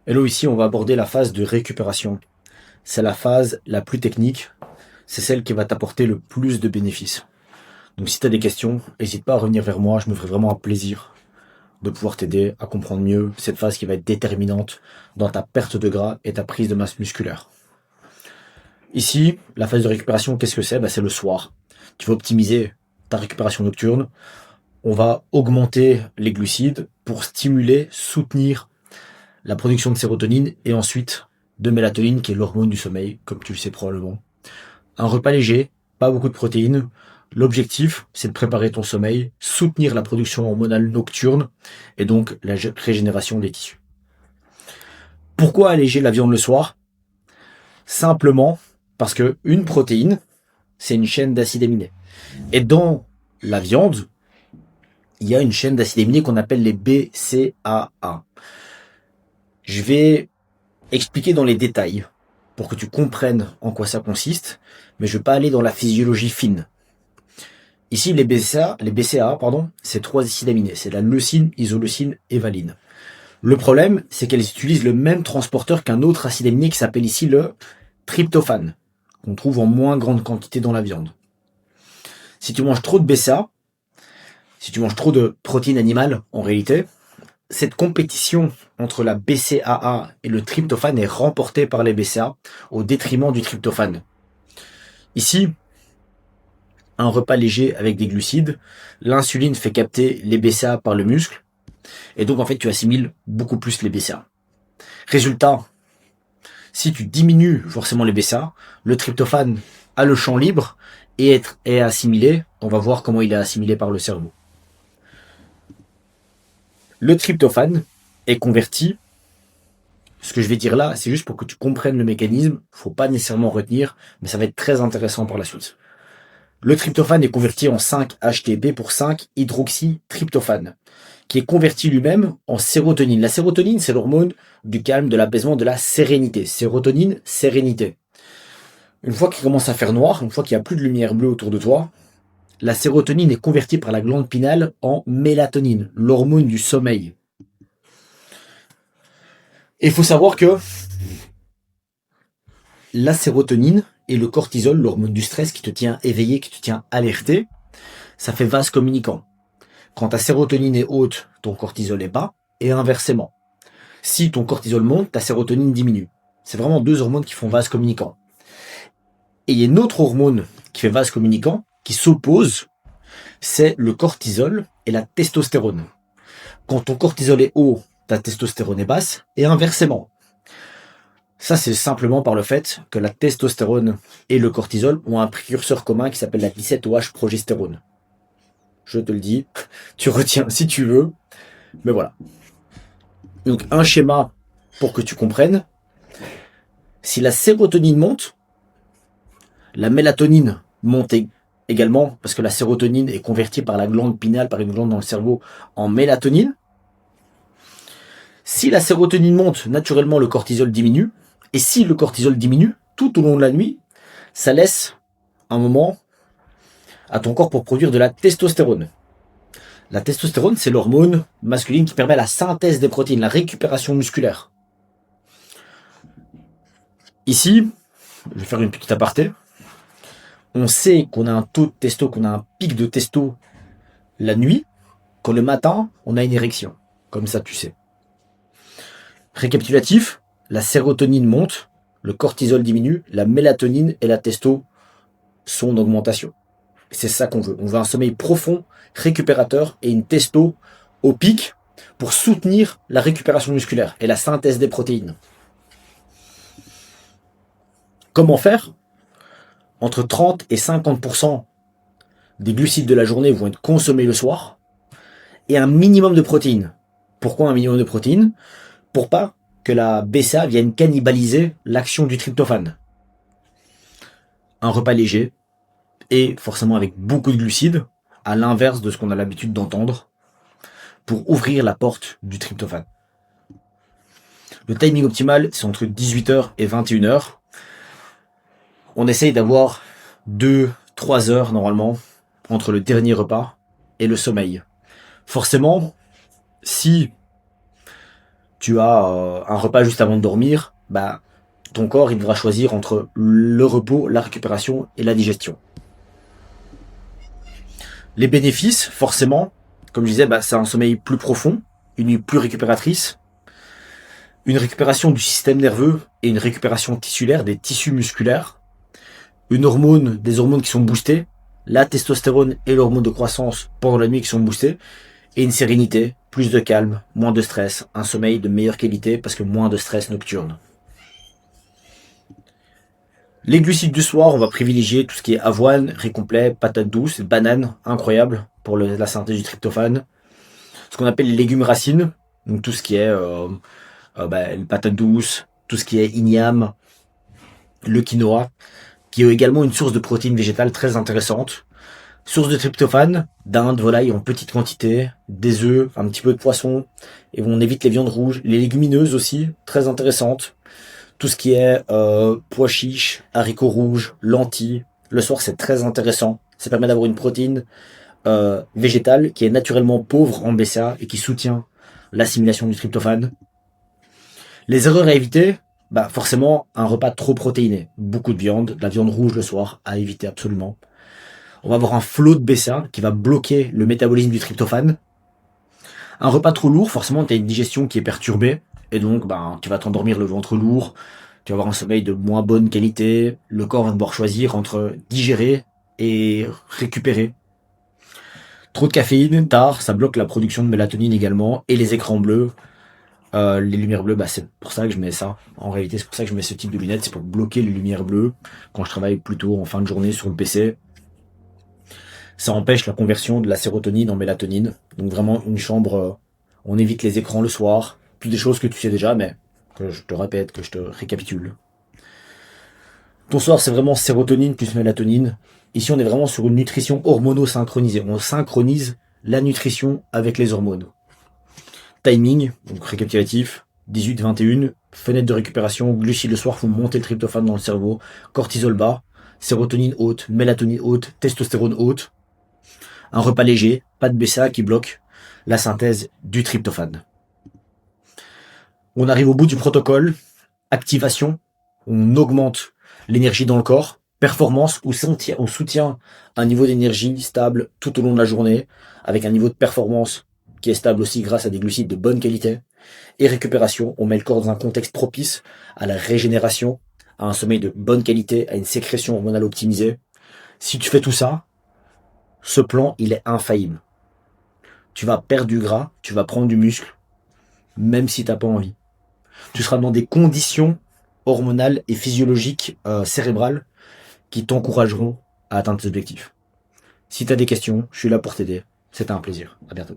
Hello, ici on va aborder la phase de récupération. C'est la phase la plus technique, c'est celle qui va t'apporter le plus de bénéfices. Donc si tu as des questions, n'hésite pas à revenir vers moi, je me ferai vraiment un plaisir de pouvoir t'aider à comprendre mieux cette phase qui va être déterminante dans ta perte de gras et ta prise de masse musculaire. Ici, la phase de récupération, qu'est-ce que c'est? C'est le soir. Tu vas optimiser ta récupération nocturne, on va augmenter les glucides pour stimuler, soutenir la production de sérotonine et ensuite de mélatonine qui est l'hormone du sommeil, comme tu le sais probablement. Un repas léger, pas beaucoup de protéines. L'objectif, c'est de préparer ton sommeil, soutenir la production hormonale nocturne et donc la régénération des tissus. Pourquoi alléger la viande le soir? Simplement parce que une protéine, c'est une chaîne d'acides aminés. Et dans la viande, il y a une chaîne d'acides aminés qu'on appelle les BCAA. Je vais expliquer dans les détails pour que tu comprennes en quoi ça consiste, mais je ne vais pas aller dans la physiologie fine. Ici, les BCAA, c'est trois acides aminés. C'est la leucine, isoleucine et valine. Le problème, c'est qu'elles utilisent le même transporteur qu'un autre acide aminé qui s'appelle ici le tryptophane, qu'on trouve en moins grande quantité dans la viande. Si tu manges trop de BCAA, si tu manges trop de protéines animales, en réalité, cette compétition entre la BCAA et le tryptophane est remportée par les BCAA au détriment du tryptophane. Ici, un repas léger avec des glucides, l'insuline fait capter les BCAA par le muscle, et donc en fait tu assimiles beaucoup plus les BCAA. Résultat, si tu diminues forcément les BCAA, le tryptophane a le champ libre et est assimilé. On va voir comment il est assimilé par le cerveau. Le tryptophane est converti. Ce que je vais dire là, c'est juste pour que tu comprennes le mécanisme. Faut pas nécessairement retenir, mais ça va être très intéressant par la suite. Le tryptophane est converti en 5-HTP pour 5-hydroxytryptophane, qui est converti lui-même en sérotonine. La sérotonine, c'est l'hormone du calme, de l'apaisement, de la sérénité. Sérotonine, sérénité. Une fois qu'il commence à faire noir, une fois qu'il n'y a plus de lumière bleue autour de toi, la sérotonine est convertie par la glande pinale en mélatonine, l'hormone du sommeil. Et il faut savoir que la sérotonine et le cortisol, l'hormone du stress qui te tient éveillé, qui te tient alerté, ça fait vase communicant. Quand ta sérotonine est haute, ton cortisol est bas, et inversement. Si ton cortisol monte, ta sérotonine diminue. C'est vraiment deux hormones qui font vase communicant. Et il y a une autre hormone qui fait vase communicant, qui s'oppose, c'est le cortisol et la testostérone. Quand ton cortisol est haut, ta testostérone est basse, et inversement. Ça, c'est simplement par le fait que la testostérone et le cortisol ont un précurseur commun qui s'appelle la 17-OH-progestérone. Je te le dis, tu retiens si tu veux, mais voilà. Donc un schéma pour que tu comprennes. Si la sérotonine monte, la mélatonine monte également, parce que la sérotonine est convertie par la glande pinale, par une glande dans le cerveau, en mélatonine. Si la sérotonine monte, naturellement le cortisol diminue. Et si le cortisol diminue tout au long de la nuit, ça laisse un moment à ton corps pour produire de la testostérone. La testostérone, c'est l'hormone masculine qui permet la synthèse des protéines, la récupération musculaire. Ici, je vais faire une petite aparté. On sait qu'on a un taux de testo, qu'on a un pic de testo la nuit, quand le matin, on a une érection. Comme ça, tu sais. Récapitulatif, la sérotonine monte, le cortisol diminue, la mélatonine et la testo sont en augmentation. C'est ça qu'on veut. On veut un sommeil profond, récupérateur et une testo au pic pour soutenir la récupération musculaire et la synthèse des protéines. Comment faire? Entre 30 et 50% des glucides de la journée vont être consommés le soir et un minimum de protéines. Pourquoi un minimum de protéines? Pour pas que la BCA vienne cannibaliser l'action du tryptophane. Un repas léger et forcément avec beaucoup de glucides, à l'inverse de ce qu'on a l'habitude d'entendre, pour ouvrir la porte du tryptophane. Le timing optimal, c'est entre 18h et 21h. On essaye d'avoir 2-3 heures normalement entre le dernier repas et le sommeil. Forcément, si tu as un repas juste avant de dormir, bah, ton corps il devra choisir entre le repos, la récupération et la digestion. Les bénéfices, forcément, comme je disais, bah, c'est un sommeil plus profond, une nuit plus récupératrice, une récupération du système nerveux et une récupération tissulaire des tissus musculaires, des hormones qui sont boostées, la testostérone et l'hormone de croissance pendant la nuit qui sont boostées, et une sérénité, plus de calme, moins de stress, un sommeil de meilleure qualité parce que moins de stress nocturne. Les glucides du soir, on va privilégier tout ce qui est avoine, riz complet, patates douces, bananes, incroyable pour la synthèse du tryptophane. Ce qu'on appelle les légumes racines, donc tout ce qui est les patates douces, tout ce qui est igname, le quinoa, qui est également une source de protéines végétales très intéressante. Source de tryptophane, dinde, volaille en petite quantité, des œufs, un petit peu de poisson, et on évite les viandes rouges, les légumineuses aussi, très intéressantes. Tout ce qui est pois chiches, haricots rouges, lentilles, le soir c'est très intéressant. Ça permet d'avoir une protéine végétale qui est naturellement pauvre en BCA et qui soutient l'assimilation du tryptophane. Les erreurs à éviter, bah forcément un repas trop protéiné, beaucoup de viande, de la viande rouge le soir, à éviter absolument. On va avoir un flot de BCA qui va bloquer le métabolisme du tryptophane. Un repas trop lourd, forcément tu as une digestion qui est perturbée, et donc tu vas t'endormir le ventre lourd, tu vas avoir un sommeil de moins bonne qualité, le corps va devoir choisir entre digérer et récupérer. Trop de caféine, tard, ça bloque la production de mélatonine également, et les écrans bleus, les lumières bleues, c'est pour ça que je mets ça. En réalité, c'est pour ça que je mets ce type de lunettes, c'est pour bloquer les lumières bleues quand je travaille plutôt en fin de journée sur le PC. Ça empêche la conversion de la sérotonine en mélatonine. Donc vraiment une chambre, on évite les écrans le soir, plus des choses que tu sais déjà, mais que je te répète, que je te récapitule. Ton soir, c'est vraiment sérotonine plus mélatonine. Ici, on est vraiment sur une nutrition hormono-synchronisée. On synchronise la nutrition avec les hormones. Timing, donc récapitulatif, 18-21, fenêtre de récupération, glucides le soir, faut monter le tryptophane dans le cerveau, cortisol bas, sérotonine haute, mélatonine haute, testostérone haute, un repas léger, pas de BCA qui bloque la synthèse du tryptophane. On arrive au bout du protocole, activation, on augmente l'énergie dans le corps, performance, on soutient un niveau d'énergie stable tout au long de la journée, avec un niveau de performance qui est stable aussi grâce à des glucides de bonne qualité, et récupération, on met le corps dans un contexte propice à la régénération, à un sommeil de bonne qualité, à une sécrétion hormonale optimisée. Si tu fais tout ça, ce plan, il est infaillible. Tu vas perdre du gras, tu vas prendre du muscle, même si t'as pas envie. Tu seras dans des conditions hormonales et physiologiques cérébrales qui t'encourageront à atteindre tes objectifs. Si tu as des questions, je suis là pour t'aider. C'était un plaisir. À bientôt.